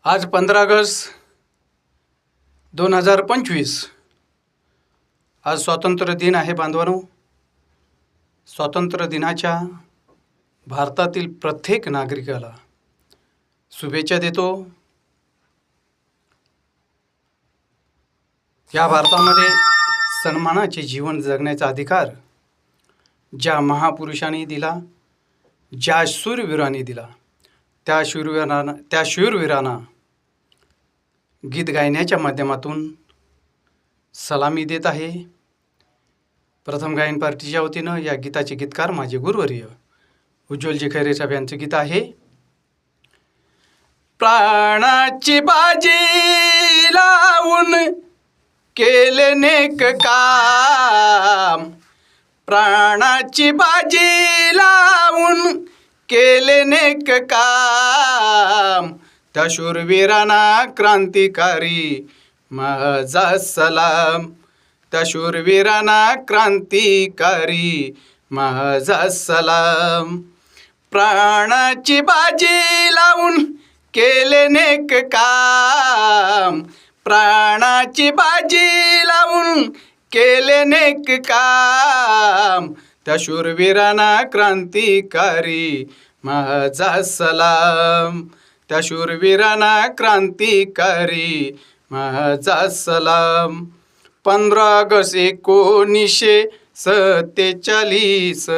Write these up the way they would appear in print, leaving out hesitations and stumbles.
आज 15 ऑगस्ट 2025 आज स्वातंत्र्य दिन आहे बांधवांनो. स्वातंत्र्य दिनाच्या भारतातील प्रत्येक नागरिकाला शुभेच्छा देतो. या भारतामध्ये सन्मानाचे जीवन जगण्याचा अधिकार ज्या महापुरुषांनी दिला, ज्या शूरवीरांनी दिला, त्या शूरवीरांना गीत गायनाच्या माध्यमातून सलामी देत आहे. प्रथम गायन पार्टीच्या वतीनं या गीताचे गीतकार माझे गुरुवर्य उज्ज्वलजी खैरे साहेब यांचं गीत आहे. प्राणाची बाजी लावून केले नेक काम, प्राणाची बाजी लावून केले नेक काम, त्या शूरवीरांना क्रांतिकारी माझा सलाम, त्या शूरवीरांना क्रांतिकारी माझा सलाम. प्राणाची बाजी लावून केले नेक काम, प्राणाची बाजी लावून केले नेक काम, त्या शूरवीरांना क्रांतिकारी माझा सलाम, त्या शूरवीरांना क्रांतिकारी माझा सलाम. 15 ऑगस्ट 1947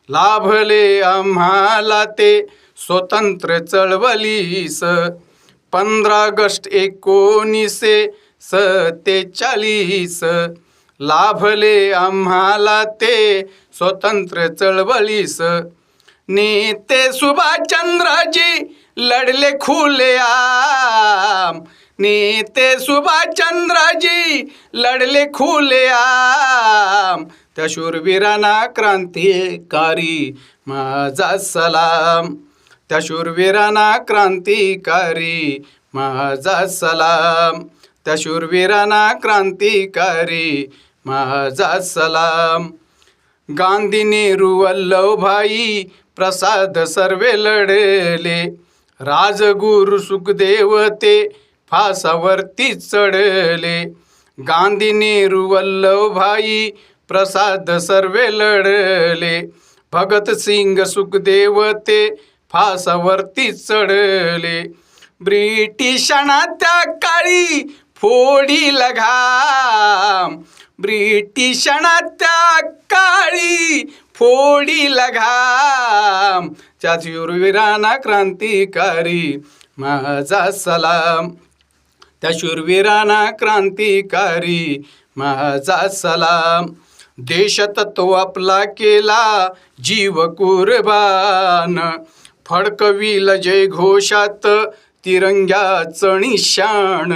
लाभले आम्हाला ते स्वतंत्र चळवळीस. 15 ऑगस्ट 1947 लाभले आम्हाला ते स्वतंत्र चळवळीस. नेते सुभाषचंद्रजी लढले खुलेआम, नेते सुभाषचंद्रजी लढले खुलेआम, त्या शूरवीरांना क्रांतिकारी माझा सलाम, त्या शूरवीरांना क्रांतिकारी माझा सलाम, त्या शूरवीरांना क्रांतिकारी माझा सलाम. गांधी, नेहरू, वल्लभभाई, प्रसाद सर्वे लढले, राजगुरू सुखदेव ते फासावरती चढले. गांधी, नेहरू, वल्लभभाई, प्रसाद सर्वे लढले, भगतसिंग सुखदेव ते फासावरती चढले. ब्रिटिशांना त्या काळी फोडील घाम, ब्रिटिशांना त्या काळी फोडील घाम, त्या शूरवीरांना क्रांतिकारी माझा सलाम, त्या शूरवीरांना क्रांतिकारी माझा सलाम. देशतत्व आपला केला जीव कुर्बान, फडकविल जय घोषात तिरंग्याचं निशाण.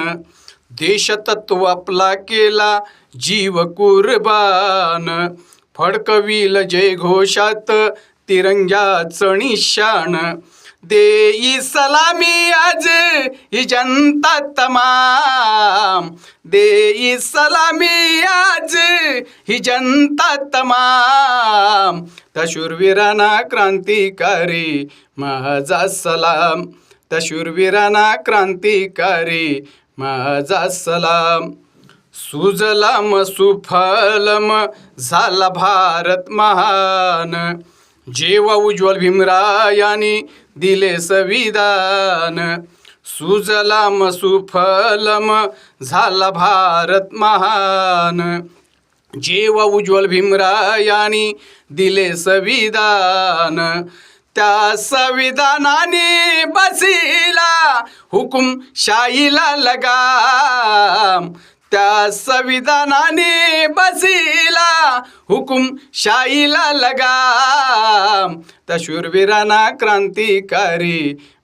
देशतत्व आपला केला जीव कुर्बान, फडकविल जय घोषात तिरंग्याचं निशाण. देई सलामी आज ही जनता तमाम, देई सलामी आज ही जनता तमाम, त्या शूरवीरांना क्रांतिकारी माझा सलाम, त्या शूरवीरांना क्रांतिकारी माझा सलाम. सुजलाम सुफलम झाला भारत महान, जेव्हा उज्ज्वल भीमरायांनी दिले संविधान. सुजलाम सुफलम झाला भारत महान, जेव्हा उज्ज्वल भीमरायांनी दिले संविधान. त्या संविधानाने बसिला हुकुमशाहीला लगाम, त्या संविधानाने बसिला हुकुमशाहीला लगाम, त्या शूरवीरांना क्रांतिकारी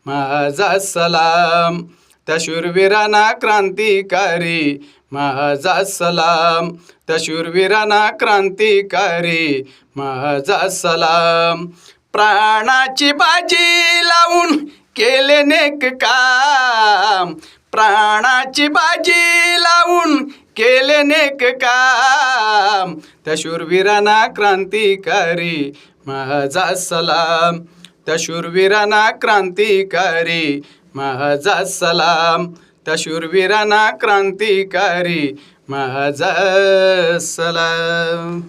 माझा सलाम, त्या शूरवीरांना क्रांतिकारी माझा सलाम, त्या शूरवीरांना क्रांतिकारी माझा सलाम. प्राणाची बाजी लावून केले नेक काम, प्राणाची बाजी लावून केले नेक काम, त्या शूरवीरांना क्रांतिकारी माझा सलाम, त्या शूरवीरांना क्रांतिकारी माझा सलाम. त्या शूरवीरांना क्रांतिकारी माझा सलाम.